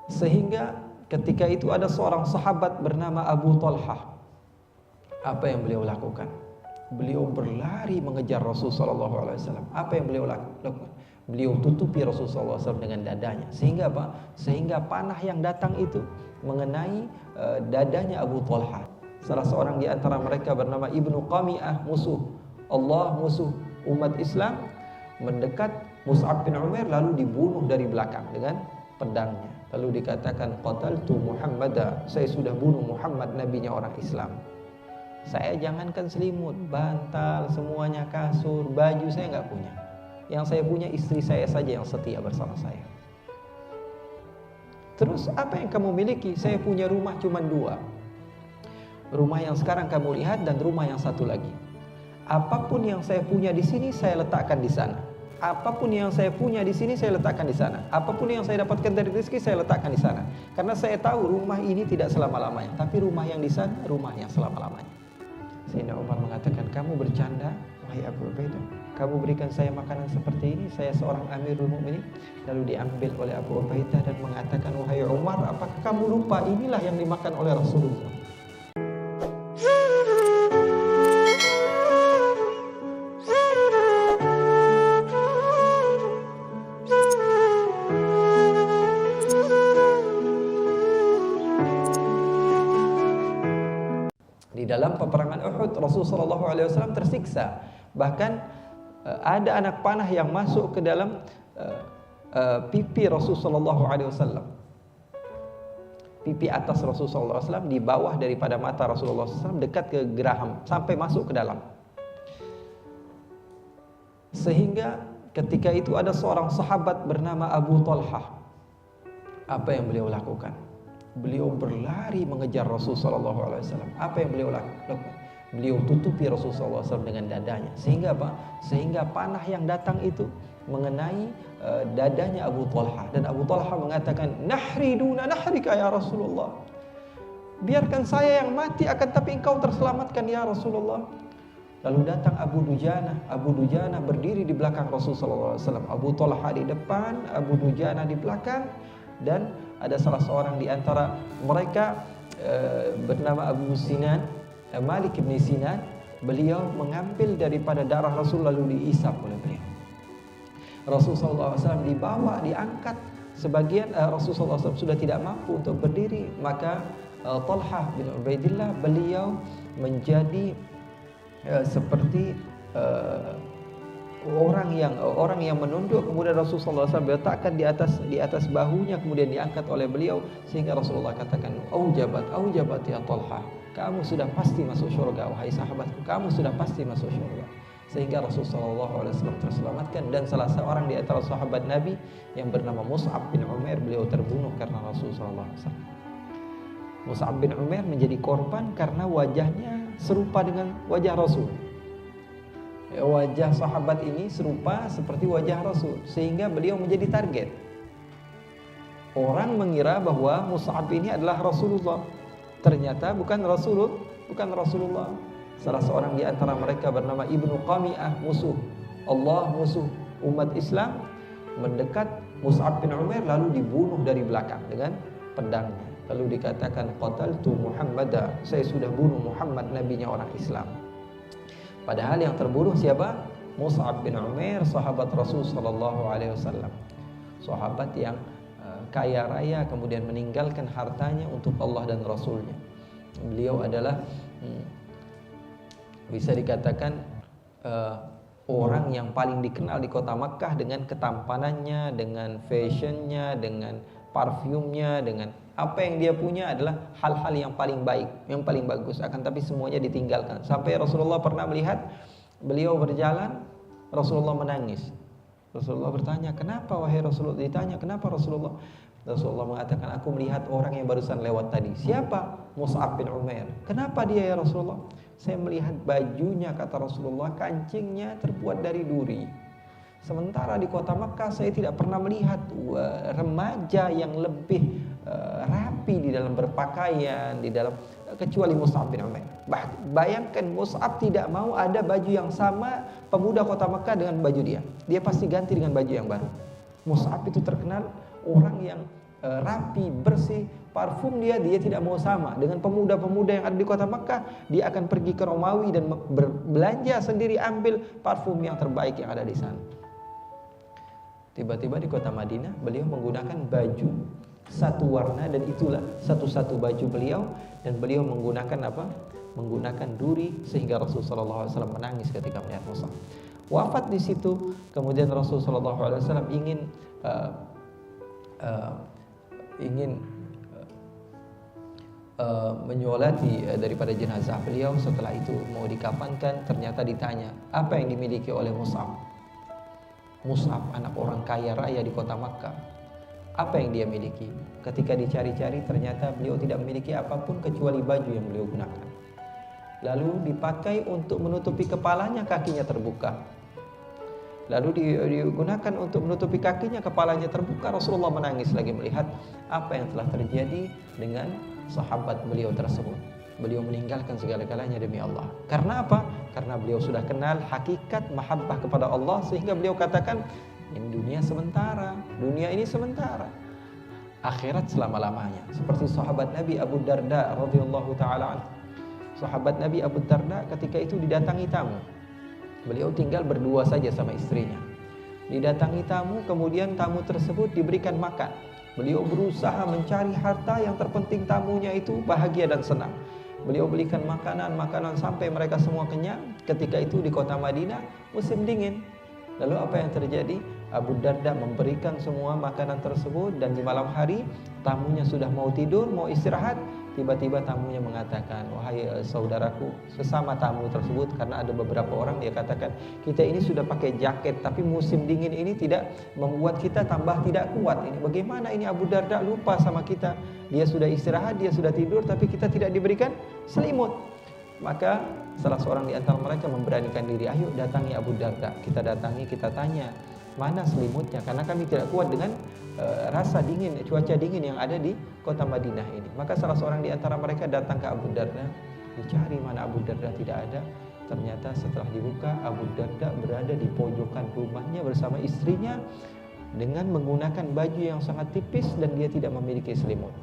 Sehingga ketika itu ada seorang sahabat bernama Abu Talhah. Apa yang beliau lakukan? Beliau berlari mengejar Rasulullah SAW. Apa yang beliau lakukan? Beliau tutupi Rasulullah SAW dengan dadanya. Sehingga apa? Sehingga panah yang datang itu mengenai dadanya Abu Talhah. Salah seorang di antara mereka bernama Ibnu Qami'ah, musuh Allah, musuh umat Islam, mendekat Mus'ab bin Umair lalu dibunuh dari belakang dengan pedangnya. Lalu dikatakan, qataltu Muhammada, saya sudah bunuh Muhammad, nabinya orang Islam. Saya jangankan selimut, bantal, semuanya, kasur, baju saya nggak punya. Yang saya punya istri saya saja yang setia bersama saya. Terus apa yang kamu miliki? Saya punya rumah cuma 2. Rumah yang sekarang kamu lihat dan rumah yang satu lagi. Apapun yang saya punya di sini saya letakkan di sana. Apapun yang saya punya di sini saya letakkan di sana. Apapun yang saya dapatkan dari rezeki saya letakkan di sana. Karena saya tahu rumah ini tidak selama-lamanya, tapi rumah yang di sana rumah yang selama-lamanya. Sayyidina Umar mengatakan, kamu bercanda wahai Abu Ubaidah? Kamu berikan saya makanan seperti ini, saya seorang Amirul Mukminin. Lalu diambil oleh Abu Ubaidah dan mengatakan, wahai Umar, apakah kamu lupa inilah yang dimakan oleh Rasulullah? Di dalam peperangan Uhud Rasulullah SAW tersiksa. Bahkan ada anak panah yang masuk ke dalam pipi Rasulullah SAW. Pipi atas Rasulullah SAW, di bawah daripada mata Rasulullah SAW, dekat ke geraham, sampai masuk ke dalam. Sehingga ketika itu ada seorang sahabat bernama Abu Talhah. Apa yang beliau lakukan? Beliau berlari mengejar Rasulullah SAW. Apa yang beliau lakukan? Beliau tutupi Rasulullah SAW dengan dadanya. Sehingga apa? Sehingga panah yang datang itu mengenai dadanya Abu Talhah. Dan Abu Talhah mengatakan, nahri duna nahrika ya Rasulullah. Biarkan saya yang mati, akan tapi engkau terselamatkan ya Rasulullah. Lalu datang Abu Dujana. Abu Dujana berdiri di belakang Rasulullah SAW. Abu Talhah di depan, Abu Dujana di belakang. Dan ada salah seorang di antara mereka bernama Abu Sinan, Malik bin Sinan. Beliau mengambil daripada darah Rasul lalu diisap oleh beliau. Rasulullah SAW dibawa, diangkat. Sebagian Rasulullah SAW sudah tidak mampu untuk berdiri, maka Talhah bin Ubaidillah, beliau menjadi seperti orang yang menunduk. Kemudian Rasulullah SAW letakkan di atas bahunya, kemudian diangkat oleh beliau, sehingga Rasulullah katakan, aujabat ya Talhah, kamu sudah pasti masuk surga wahai sahabatku, kamu sudah pasti masuk surga. Sehingga Rasulullah SAW terselamatkan. Dan salah seorang di antara sahabat Nabi yang bernama Mus'ab bin Umair, beliau terbunuh karena Rasulullah SAW. Mus'ab bin Umair menjadi korban karena wajahnya serupa dengan wajah Rasul. Wajah sahabat ini serupa seperti wajah Rasul, sehingga beliau menjadi target. Orang mengira bahwa Mus'ab ini adalah Rasulullah. Ternyata bukan Rasulullah. Salah seorang di antara mereka bernama Ibnu Qami'ah, musuh Allah, musuh umat Islam, mendekat Mus'ab bin Umair lalu dibunuh dari belakang dengan pedangnya. Lalu dikatakan, qataltu Muhammada, saya sudah bunuh Muhammad, nabinya orang Islam. Padahal yang terbunuh siapa? Mus'ab bin Umair, sahabat Rasul sallallahu alaihi wasallam. Sahabat yang kaya raya, kemudian meninggalkan hartanya untuk Allah dan Rasulnya. Beliau adalah bisa dikatakan orang yang paling dikenal di kota Makkah dengan ketampanannya, dengan fashionnya, dengan parfumnya, dengan apa yang dia punya adalah hal-hal yang paling baik, yang paling bagus. Akan tapi semuanya ditinggalkan. Sampai Rasulullah pernah melihat beliau berjalan, Rasulullah menangis. Rasulullah bertanya, kenapa wahai Rasulullah? Ditanya, kenapa Rasulullah? Rasulullah mengatakan, aku melihat orang yang barusan lewat tadi. Siapa? Mus'ab bin Umair. Kenapa dia ya Rasulullah? Saya melihat bajunya, kata Rasulullah, kancingnya terbuat dari duri. Sementara di kota Makkah saya tidak pernah melihat remaja yang lebih rapi di dalam berpakaian, di dalam kecuali Mus'ab bin Umair. Bayangkan, Mus'ab tidak mau ada baju yang sama pemuda kota Makkah dengan baju dia. Dia pasti ganti dengan baju yang baru. Mus'ab itu terkenal orang yang rapi, bersih. Parfum dia tidak mau sama dengan pemuda-pemuda yang ada di kota Makkah. Dia akan pergi ke Romawi dan berbelanja sendiri, ambil parfum yang terbaik yang ada di sana. Tiba-tiba di kota Madinah beliau menggunakan baju satu warna, dan itulah satu-satu baju beliau, dan beliau menggunakan apa? Menggunakan duri, sehingga Rasulullah SAW menangis ketika melihat Mus'ab. Wafat di situ. Kemudian Rasulullah SAW ingin menyolati daripada jenazah beliau. Setelah itu mau dikafankan, ternyata ditanya apa yang dimiliki oleh Mus'ab. Mus'ab anak orang kaya raya di kota Makkah, apa yang dia miliki? Ketika dicari-cari, ternyata beliau tidak memiliki apapun kecuali baju yang beliau gunakan. Lalu dipakai untuk menutupi kepalanya, kakinya terbuka. Lalu digunakan untuk menutupi kakinya, kepalanya terbuka. Rasulullah menangis lagi melihat apa yang telah terjadi dengan sahabat beliau tersebut. Beliau meninggalkan segala-galanya demi Allah. Karena apa? Karena beliau sudah kenal hakikat mahabbah kepada Allah, sehingga beliau katakan, ini dunia sementara, dunia ini sementara, akhirat selama-lamanya. Seperti sahabat Nabi Abu Darda radhiyallahu taala anhu. Sahabat Nabi Abu Darda ketika itu didatangi tamu. Beliau tinggal berdua saja sama istrinya. Didatangi tamu, kemudian tamu tersebut diberikan makan. Beliau berusaha mencari harta, yang terpenting tamunya itu bahagia dan senang. Beliau belikan makanan sampai mereka semua kenyang. Ketika itu di kota Madinah musim dingin. Lalu apa yang terjadi? Abu Darda memberikan semua makanan tersebut, dan di malam hari tamunya sudah mau tidur, mau istirahat. Tiba-tiba tamunya mengatakan, wahai saudaraku, sesama tamu tersebut, karena ada beberapa orang, dia katakan, kita ini sudah pakai jaket, tapi musim dingin ini tidak membuat kita tambah tidak kuat. Ini bagaimana ini? Abu Darda lupa sama kita. Dia sudah istirahat, dia sudah tidur, tapi kita tidak diberikan selimut. Maka salah seorang di antara mereka memberanikan diri, ayo datangi Abu Darda. Kita datangi, kita tanya, mana selimutnya? Karena kami tidak kuat dengan rasa dingin, cuaca dingin yang ada di kota Madinah ini. Maka salah seorang di antara mereka datang ke Abu Darda, dicari mana Abu Darda, tidak ada. Ternyata setelah dibuka, Abu Darda berada di pojokan rumahnya bersama istrinya dengan menggunakan baju yang sangat tipis, dan dia tidak memiliki selimut.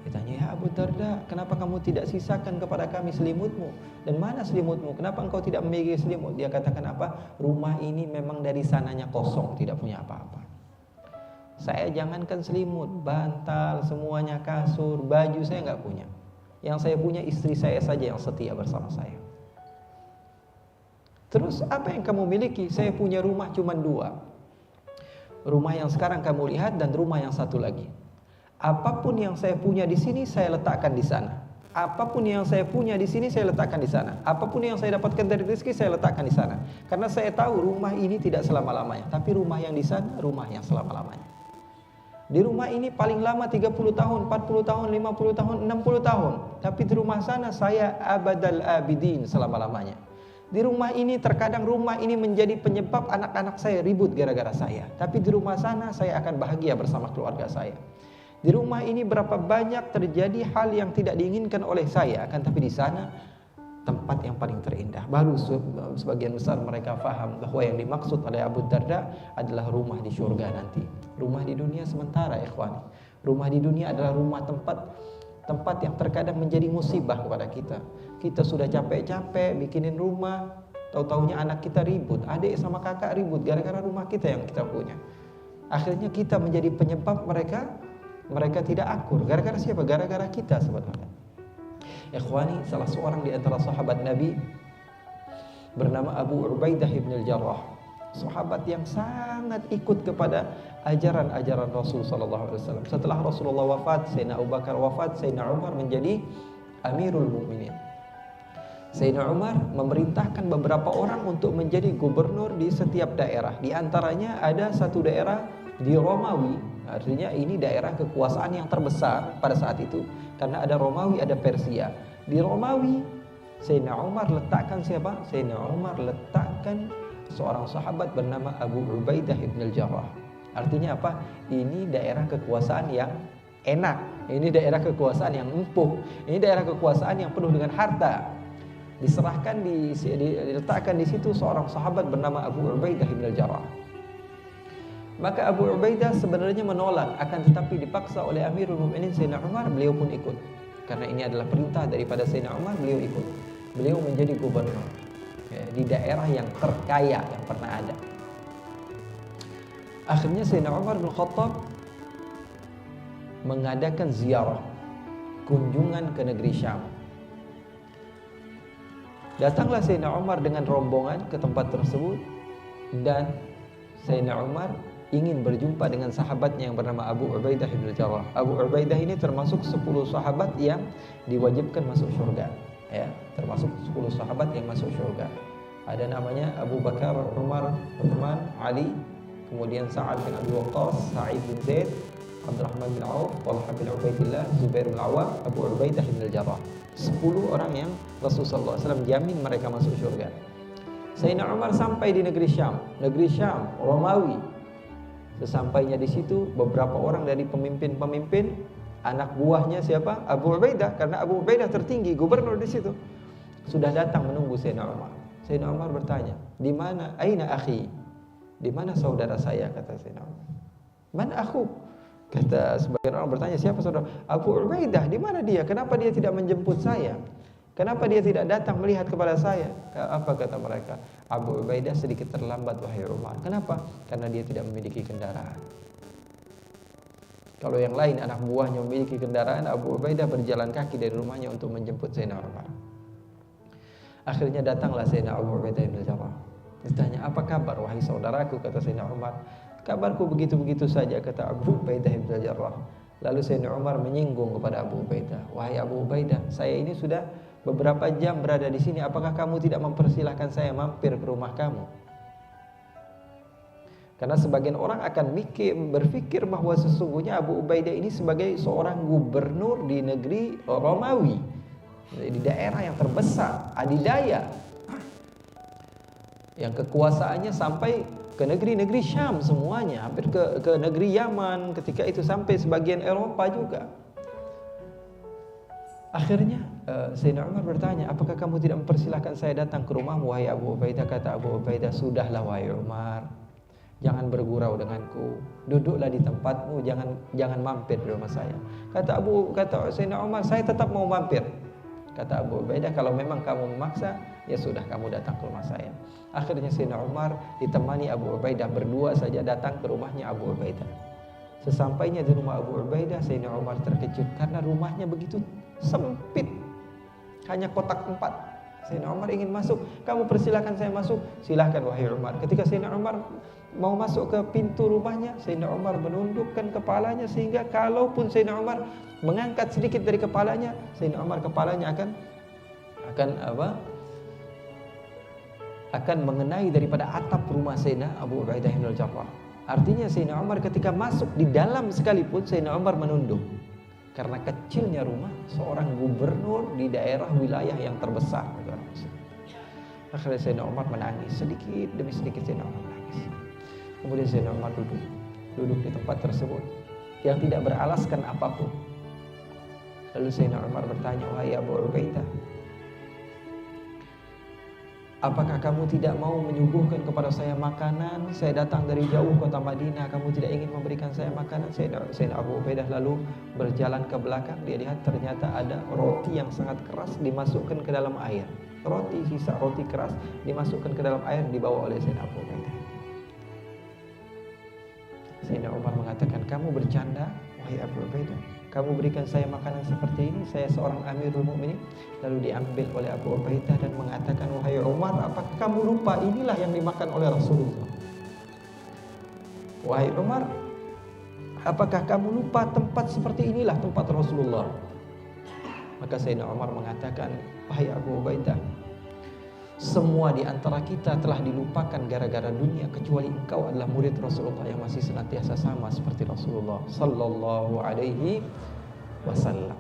Ditanya, ya Abu Darda, kenapa kamu tidak sisakan kepada kami selimutmu? Dan mana selimutmu? Kenapa engkau tidak memiliki selimut? Dia katakan apa? Rumah ini memang dari sananya kosong, tidak punya apa-apa. Saya jangankan selimut, bantal, semuanya, kasur, baju saya nggak punya. Yang saya punya istri saya saja yang setia bersama saya. Terus apa yang kamu miliki? Saya punya rumah cuma 2. Rumah yang sekarang kamu lihat dan rumah yang satu lagi. Apapun yang saya punya di sini saya letakkan di sana. Apapun yang saya punya di sini saya letakkan di sana. Apapun yang saya dapatkan dari rezeki saya letakkan di sana. Karena saya tahu rumah ini tidak selama-lamanya, tapi rumah yang di sana rumah yang selama-lamanya. Di rumah ini paling lama 30 tahun, 40 tahun, 50 tahun, 60 tahun. Tapi di rumah sana saya abadal abidin, selama-lamanya. Di rumah ini terkadang rumah ini menjadi penyebab anak-anak saya ribut gara-gara saya. Tapi di rumah sana saya akan bahagia bersama keluarga saya. Di rumah ini berapa banyak terjadi hal yang tidak diinginkan oleh saya, akan tapi di sana tempat yang paling terindah. Baru sebagian besar mereka faham bahwa yang dimaksud oleh Abu Darda adalah rumah di surga nanti. Rumah di dunia sementara, ikhwan. Rumah di dunia adalah rumah tempat yang terkadang menjadi musibah kepada kita. Kita sudah capek-capek bikinin rumah, tahu-taunya anak kita ribut, adik sama kakak ribut gara-gara rumah kita yang kita punya. Akhirnya kita menjadi penyebab mereka tidak akur. Gara-gara siapa? Gara-gara kita sebenarnya. Ikhwani, salah seorang di antara sahabat Nabi bernama Abu Ubaidah ibn al-Jarrah, sahabat yang sangat ikut kepada ajaran-ajaran Rasul sallallahu alaihi wasallam. Setelah Rasulullah wafat, Sayyidina Abu Bakar wafat, Sayyidina Umar menjadi Amirul Mukminin. Sayyidina Umar memerintahkan beberapa orang untuk menjadi gubernur di setiap daerah. Di antaranya ada satu daerah di Romawi. Artinya ini daerah kekuasaan yang terbesar pada saat itu, karena ada Romawi, ada Persia. Di Romawi, Sayyidina Umar letakkan siapa? Sayyidina Umar letakkan seorang sahabat bernama Abu Ubaidah ibn al-Jarrah. Artinya apa? Ini daerah kekuasaan yang enak. Ini daerah kekuasaan yang empuk. Ini daerah kekuasaan yang penuh dengan harta. Diletakkan di situ seorang sahabat bernama Abu Ubaidah ibn al-Jarrah. Maka Abu Ubaidah sebenarnya menolak, akan tetapi dipaksa oleh Amirul Mukminin Sayyidina Umar, beliau pun ikut. Karena ini adalah perintah daripada Sayyidina Umar, beliau ikut. Beliau menjadi gubernur di daerah yang terkaya yang pernah ada. Akhirnya Sayyidina Umar bin Khattab mengadakan ziarah, kunjungan ke negeri Syam. Datanglah Sayyidina Umar dengan rombongan ke tempat tersebut, dan Sayyidina Umar ingin berjumpa dengan sahabatnya yang bernama Abu Ubaidah bin Jarrah. Abu Ubaidah ini termasuk 10 sahabat yang diwajibkan masuk surga, ya, termasuk 10 sahabat yang masuk surga. Ada namanya Abu Bakar, Umar, Uthman, Ali, kemudian Sa'ad bin Abi Waqqas, Sa'id bin Zaid, Abdurrahman bin Auf, Talha bin Ubaidillah, Zubair bin Awam, Abu Ubaidah bin Jarrah. 10 orang yang Rasulullah SAW jamin mereka masuk surga. Sayyidina Umar sampai di negeri Syam, Romawi. Sesampainya di situ, beberapa orang dari pemimpin-pemimpin, anak buahnya siapa? Abu Ubaidah, karena Abu Ubaidah tertinggi, gubernur di situ, sudah datang menunggu Sayyidina Umar. Sayyidina Umar bertanya, "Di mana? Aina akhi?" Di mana saudara saya? Kata Sayyidina Umar. "Man akhu?" Kata sebagian orang bertanya, siapa saudara? Abu Ubaidah, di mana dia? Kenapa dia tidak menjemput saya? Kenapa dia tidak datang melihat kepada saya? Apa kata mereka? Abu Ubaidah sedikit terlambat, wahai Umar. Kenapa? Karena dia tidak memiliki kendaraan. Kalau yang lain anak buahnya memiliki kendaraan, Abu Ubaidah berjalan kaki dari rumahnya untuk menjemput Sayyidina Umar. Akhirnya datanglah Sayyidina Abu Ubaidah bin Jarrah. Ditanya, "Apa kabar wahai saudaraku?" Kata Sayyidina Umar. "Kabarku begitu-begitu saja," kata Abu Ubaidah bin Jarrah. Lalu Sayyidina Umar menyinggung kepada Abu Ubaidah, "Wahai Abu Ubaidah, saya ini sudah beberapa jam berada di sini. Apakah kamu tidak mempersilahkan saya mampir ke rumah kamu?" Karena sebagian orang akan berpikir bahwa sesungguhnya Abu Ubaidah ini sebagai seorang gubernur di negeri Romawi, di daerah yang terbesar, adidaya, yang kekuasaannya sampai ke negeri-negeri Syam semuanya, hampir ke negeri Yaman, ketika itu sampai sebagian Eropa juga. Akhirnya Sayyidina Umar bertanya, "Apakah kamu tidak mempersilahkan saya datang ke rumahmu wahai Abu Ubaidah?" Kata Abu Ubaidah, "Sudahlah wahai Umar, jangan bergurau denganku. Duduklah di tempatmu, jangan mampir di rumah saya." Kata Sayyidina Umar, "Saya tetap mau mampir." Kata Abu Ubaidah, "Kalau memang kamu memaksa, ya sudah, kamu datang ke rumah saya." Akhirnya Sayyidina Umar ditemani Abu Ubaidah, berdua saja datang ke rumahnya Abu Ubaidah. Sesampainya di rumah Abu Ubaidah, Sayyidina Umar terkejut karena rumahnya begitu sempit, hanya kotak 4. Sayyidina Umar ingin masuk, "Kamu persilahkan saya masuk." "Silahkan wahai Umar." Ketika Sayyidina Umar mau masuk ke pintu rumahnya, Sayyidina Umar menundukkan kepalanya sehingga kalaupun Sayyidina Umar mengangkat sedikit dari kepalanya, Sayyidina Umar kepalanya akan mengenai daripada atap rumah Sayyidina Abu Ubaidah bin Jarrah. Artinya Sayyidina Umar ketika masuk di dalam sekalipun, Sayyidina Umar menunduk karena kecilnya rumah seorang gubernur di daerah wilayah yang terbesar. Akhirnya Sayyidina Umar menangis, sedikit demi sedikit Sayyidina Umar menangis. Kemudian Sayyidina Umar duduk di tempat tersebut yang tidak beralaskan apapun. Lalu Sayyidina Umar bertanya, "Wahai Abu Ubaidah, apakah kamu tidak mau menyuguhkan kepada saya makanan? Saya datang dari jauh kota Madinah, kamu tidak ingin memberikan saya makanan?" Sayyidina Abu Ubaidah lalu berjalan ke belakang. Dia lihat ternyata ada roti yang sangat keras dimasukkan ke dalam air. Sisa roti keras dimasukkan ke dalam air, dibawa oleh Sayyidina Abu Ubaidah. Sayyidina Umar mengatakan, "Kamu bercanda wahai Abu Ubaidah? Kamu berikan saya makanan seperti ini, saya seorang Amirul Mukminin?" Lalu diambil oleh Abu Ubaidah dan mengatakan, "Wahai Umar, apakah kamu lupa inilah yang dimakan oleh Rasulullah? Wahai Umar, apakah kamu lupa tempat seperti inilah tempat Rasulullah?" Maka Sayyidina Umar mengatakan, "Wahai Abu Ubaidah, semua di antara kita telah dilupakan gara-gara dunia kecuali engkau adalah murid Rasulullah yang masih senantiasa sama seperti Rasulullah sallallahu alaihi wasallam."